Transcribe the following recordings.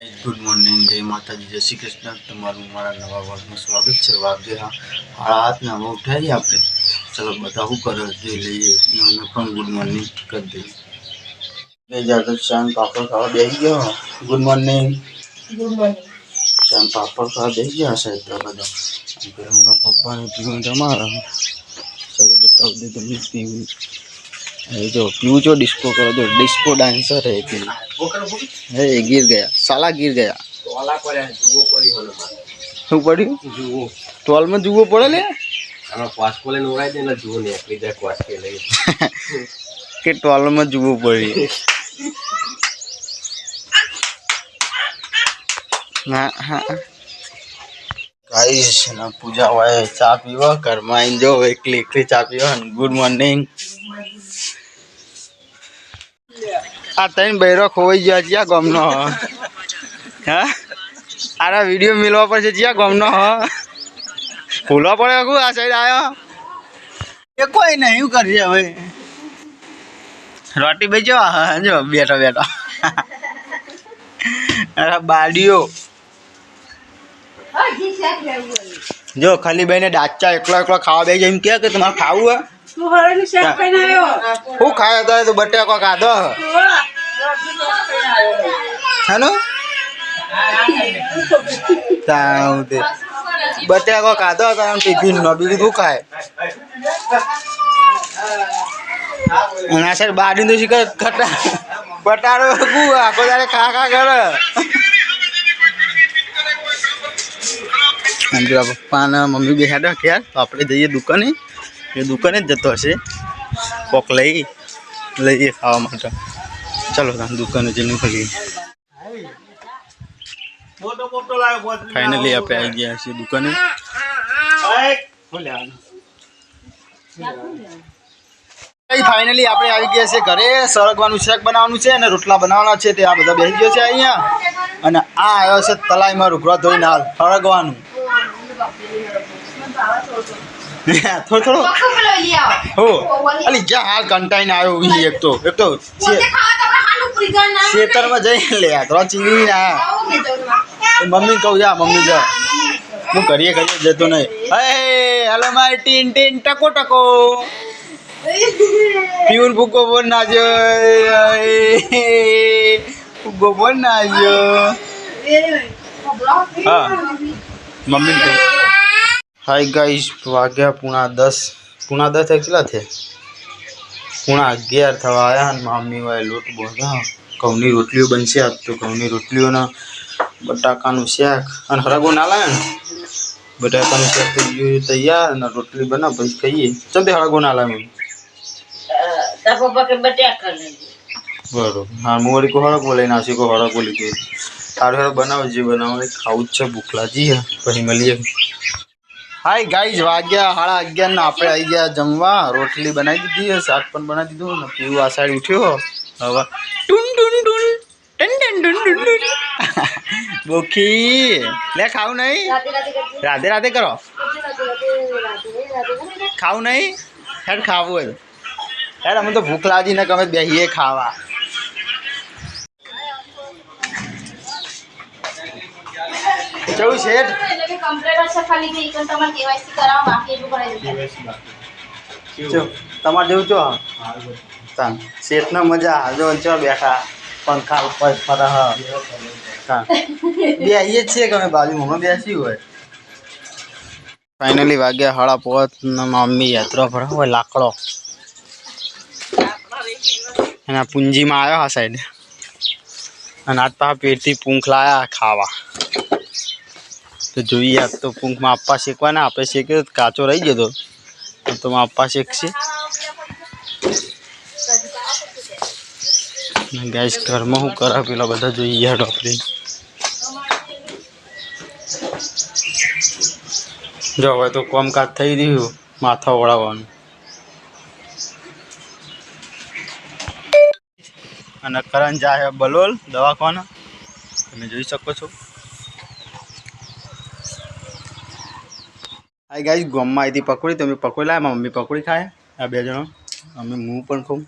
Good morning, जय माता जी, जय श्री कृष्ण। તમારું મારા નવા વ્લોગમાં સ્વાગત છે। વાગે 8:30 હવે ઉઠાઈએ આપણે। ચલો બધા શું કરે જોઈ લઈએ। અમને પણ ગુડ મોર્નિંગ કરી દઈએ। બે જાતો ચાન પાપડ ખાવા બેસી ગયો। Good morning. Good morning. ચાન પાપડ ખાવા બેસી ગયા છે એટલા બધા। હમણાં પપ્પાને પીવું તમારા। ચલો બતાવી દે તમને પીવું। ये जो पीयू जो डिस्को करो, जो डिस्को डांसर है पीयू। है गिर गया, साला गिर गया। શું પડ્યું? જુઓ ટોલ માં જુઓ પડે લે। આમાં પાસકો લઈને ઉડાઈ દે ને જુઓ ને એકલી જાય પાસકે લઈ કે ટોલ માં જુઓ પડી। હા હા ગાઈસ ના પૂજા હોય ચા પીવો घर में आइन जो एकली एकली चा पीવો। Good morning. आ तैन बैरो खोई गया जिया गमनो हां आरा वीडियो मिलवा पर जिया गमनो ह फूलो पड़े को आ साइड आयो ये कोई नहीं कर रे હવે रोटी बेचो जो बेटा बेटा अरे बाडियो जो खाली बहने डाचा एकला एकला खावा बेच एम के तुम्हारे खाऊ है तू हरे शेक खाने आयो હું ખાયો તો બટેકો ખાધો है ना ताऊ दे बटेको खाधो तो टिफिन नो बीजू तू खाए ना सर बाडी तो शिकर खटा बटारो गु आको जारे खा खा करे अंदर पप्पा ने मम्मी बेहाडा क्या तो આપણે જઈએ દુકાને એ દુકાને જ જતો હશે કોક લઈએ ખાવા માટે। चलो दुकान जने खली फाइनली आप आई गया है दुकाने। फाइनली આપણે આવી ગયા છે ઘરે। સરગવાનું શાક બનાવવાનું છે અને રોટલા બનાવવાના છે। તે આ બધા બેસી ગયો છે અહીંયા અને આ આવ્યો છે તલાઈમાં રૂગડા ધોઈને હાલ સરગવાનું। थोड़ो थोड़ो हो अली क्या हाल कंटाइन आयो ही एक तो खेतर में जई ले तो चीनी ना मम्मी कहू जा मम्मी जा मु करिए जतो नहीं। ए hello my tin tin टको टको peon बुको बोल ना जो बुको बोल ना जो हां मम्मी को हाय गाइस वाग्या 10:30 एक्चुअली थे 11:30 थवा आया। मम्मी वाले लोट बोला घऊनी रोटलियों बनशे। आज तो घऊनी रोटलियों ना बटाकानु शाक अन हरगो ना लाया ने बटाकानु शाक तो तैयार ना रोटली बना बस खाइए। चल हरगो ना लाया ता पप्पा के बटाका ले बरो हां मोरी को हरगो लेना सी को हरगो लीधो तारे हर बनाव जे बनाव खाऊ छ भूख लागी है પછી મળીએ। हाय गाइस वाग्या 11:30 ने આપણે આવી ગયા જમવા। રોટલી બનાવી દીધી છે, શાક પણ બનાવી દીધું ને પીવું આ સાઈડ ઉઠ્યો હવે ટુન ટુન ટુન ટન ટન ટન ટન બોખી લે ખાવ નહીં રાધે રાધે કરો ખાવ નહીં હેડ ખાવું હોય હેડ અમે તો ભૂખ લાગી ને અમે બેહીએ ખાવા। चौस सेठ कंप्लीट अच्छा खाली के इकन तमार केवाईसी करावा बाकी एटू कराई दे चो तमार जेवू चो ता सेठ ना मजा जो चो बैठा पंखा ऊपर फरा हा ता बेहीए छे के बाजू में बेसी होय। फाइनली वाग्या 5:30 ना मम्मी यात्रा पर होय लाकड़ो एना पूंजी में आयो हा साइड अन आज पा पेटी पूंख लाया खावा। तो જોઈએ આ તો પૂંખ માં આપવા શેકવાના આપણે શેકે કાચો રહી ગયો તો આપવા શેકશે ગાઈસ। ઘરમાં હું કરા પેલા બધા જોઈએ આપણે જો હવે તો કામકાજ થઈ રહ્યું માથા ઓળાવવાનું અને કરણ જાય બલોલ દવાખાના તમે જોઈ શકો છો। हाय गाइस गोम में आई थी पकोड़ी तो मैं पकोड़ी लाया मम्मी पकोड़ी खाए आ बे जणो अमे मुँह पर खाऊँ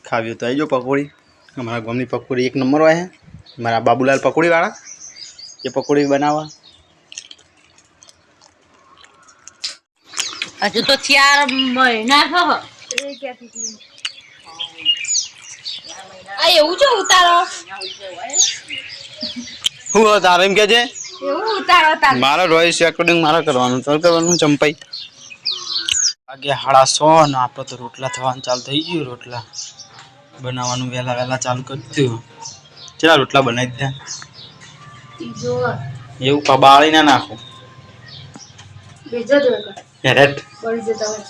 खाव्यो तो आई जो पकोड़ी हमारा गोम की पकोड़ी 1 नंबर आए हैं। મારા બાબુલાલ પકોડી વાળા એ પકોડી બનાવવા હજુ તો 4 મહિના થયો. આ એવું જો ઉતારો શું હોય તારે એમ કે છે એવું ઉતારો તાર મારા વોઇસ રેકોર્ડિંગ મારે કરવાનું ચાલ કરવાનું ચંપાઈ વાગે 6:30 ને આપણે તો રોટલા થવાનું ચાલુ થઈ ગયું રોટલા બનાવવાનું વહેલા વહેલા ચાલુ કરી દીધું ચલા રોટલા બનાવી દીધા જો એવું બાળી ના નાખો બેજો દો હેરેટ બળી જતા હોય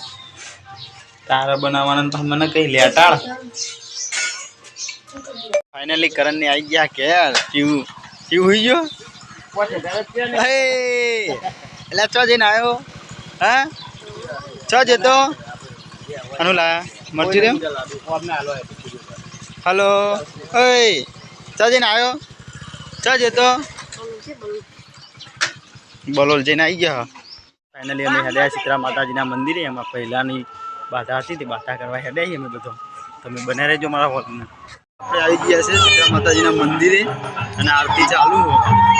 તારા બનાવવાના તો મને કઈ લેટાળ ફાઇનલી કરણ ને આવી ગયા કે ક્યુ હોઈ ગયો હે એટલે ચો જઈને આવ્યો હા ચો જતો અનુલા મરજી રે હલો ઓય ચો જઈને આવ્યો ચો જતો બોલોલ જઈને આવી ગયા ફાઇનલી અમે હેડ્યા સીતરા માતાજીના મંદિરે એમાં પહેલાની બાધા હતી તે બાધા કરવા હેડ્યા અમે બધો તમે બને રહેજો મારા હોલમાં આપણે આવી ગયા છે સીતરા માતાજીના મંદિરે અને આરતી ચાલુ હોય